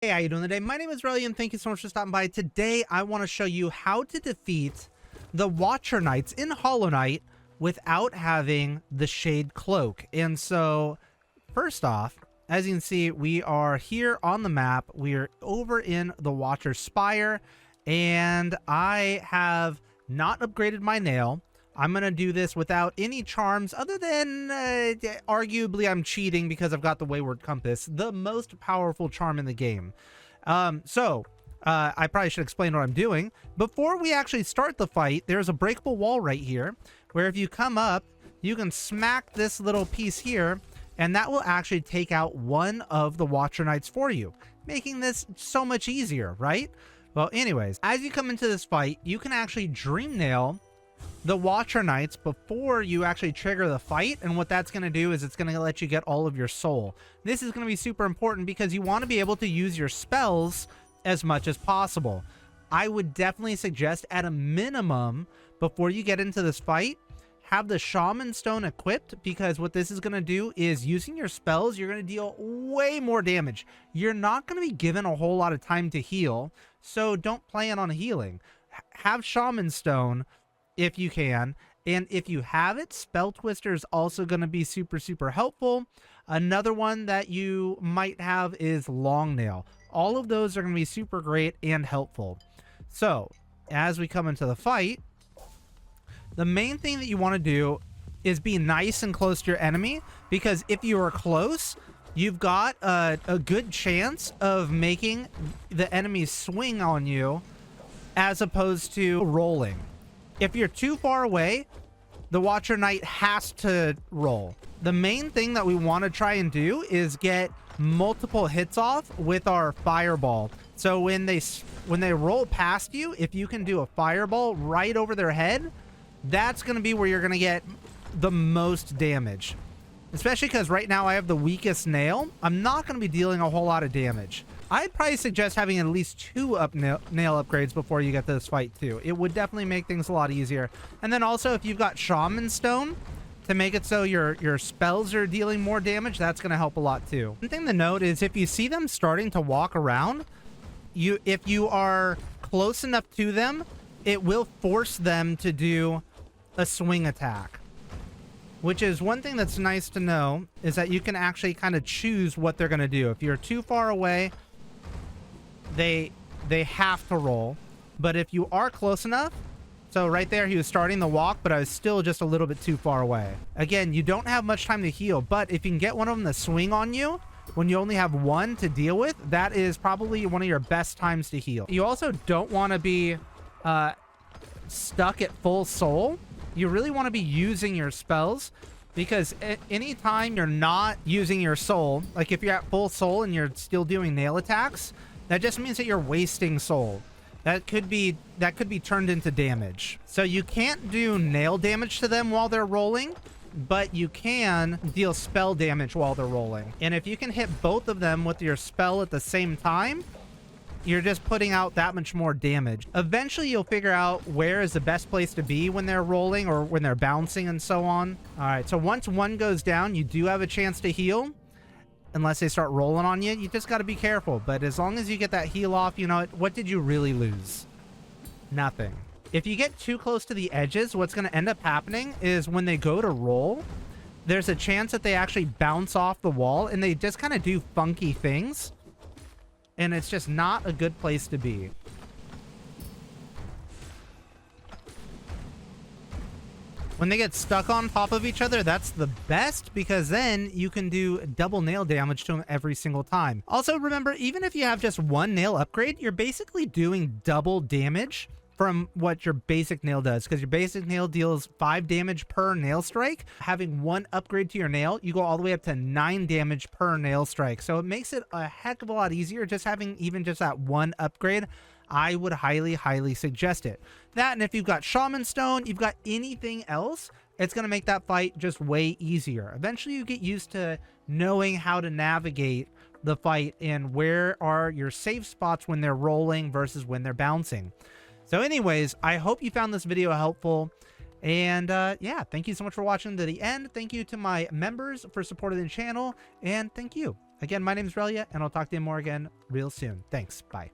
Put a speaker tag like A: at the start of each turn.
A: Hey, how you doing today? My name is Relly, and thank you so much for stopping by. Today, I want to show you how to defeat the Watcher Knights in Hollow Knight without having the Shade Cloak. And so, first off, as you can see, we are here on the map. We are over in the Watcher Spire, and I have not upgraded my nail. I'm going to do this without any charms other than arguably I'm cheating because I've got the Wayward Compass, the most powerful charm in the game. I probably should explain what I'm doing. Before we actually start the fight, there's a breakable wall right here where if you come up, you can smack this little piece here and that will actually take out one of the Watcher Knights for you, making this so much easier, right? Well, anyways, as you come into this fight, you can actually Dream Nail the Watcher Knights before you actually trigger the fight, and what that's going to do is it's going to let you get all of your soul. This is going to be super important because you want to be able to use your spells as much as possible. I would definitely suggest at a minimum before you get into this fight, have the Shaman Stone equipped, because what this is going to do is using your spells, you're going to deal way more damage. You're not going to be given a whole lot of time to heal, so don't plan on healing. Have Shaman Stone if you can, and if you have it, Spell Twister is also going to be super helpful. Another one that you might have is Long Nail. All of those are going to be super great and helpful. So as we come into the fight, the main thing that you want to do is be nice and close to your enemy, because if you are close, you've got a good chance of making the enemy swing on you as opposed to rolling. If you're too far away, the Watcher Knight has to roll. The main thing that we want to try and do is get multiple hits off with our fireball. So when they roll past you, if you can do a fireball right over their head, that's going to be where you're going to get the most damage. Especially because right now I have the weakest nail. I'm not going to be dealing a whole lot of damage. I'd probably suggest having at least 2 nail upgrades before you get to this fight too. It would definitely make things a lot easier. And then also if you've got Shaman Stone to make it so your spells are dealing more damage, that's going to help a lot too. One thing to note is if you see them starting to walk around, if you are close enough to them, it will force them to do a swing attack. Which is one thing that's nice to know, is that you can actually kind of choose what they're going to do. If you're too far away, they have to roll. But if you are close enough, so right there he was starting the walk, but I was still just a little bit too far away. Again, you don't have much time to heal, but if you can get one of them to swing on you when you only have one to deal with, that is probably one of your best times to heal. You also don't want to be stuck at full soul. You really want to be using your spells, because anytime you're not using your soul, like if you're at full soul and you're still doing nail attacks, that just means that you're wasting soul. That could be turned into damage. So you can't do nail damage to them while they're rolling, but you can deal spell damage while they're rolling. And if you can hit both of them with your spell at the same time, you're just putting out that much more damage. Eventually you'll figure out where is the best place to be when they're rolling or when they're bouncing and so on. All right, so once one goes down, you do have a chance to heal. Unless they start rolling on you, you just got to be careful. But as long as you get that heal off, you know, what did you really lose? Nothing. If you get too close to the edges, what's going to end up happening is when they go to roll, there's a chance that they actually bounce off the wall and they just kind of do funky things. And it's just not a good place to be. When they get stuck on top of each other, that's the best, because then you can do double nail damage to them every single time. Also, remember, even if you have just one nail upgrade, you're basically doing double damage from what your basic nail does, because your basic nail deals 5 damage per nail strike. Having one upgrade to your nail, you go all the way up to 9 damage per nail strike. So it makes it a heck of a lot easier just having even just that one upgrade. I would highly suggest it. That, and if you've got Shaman Stone, you've got anything else, it's going to make that fight just way easier. Eventually you get used to knowing how to navigate the fight and where are your safe spots when they're rolling versus when they're bouncing. So anyways, I hope you found this video helpful. And yeah, thank you so much for watching to the end. Thank you to my members for supporting the channel. And thank you. Again, my name's Relia, and I'll talk to you more again real soon. Thanks. Bye.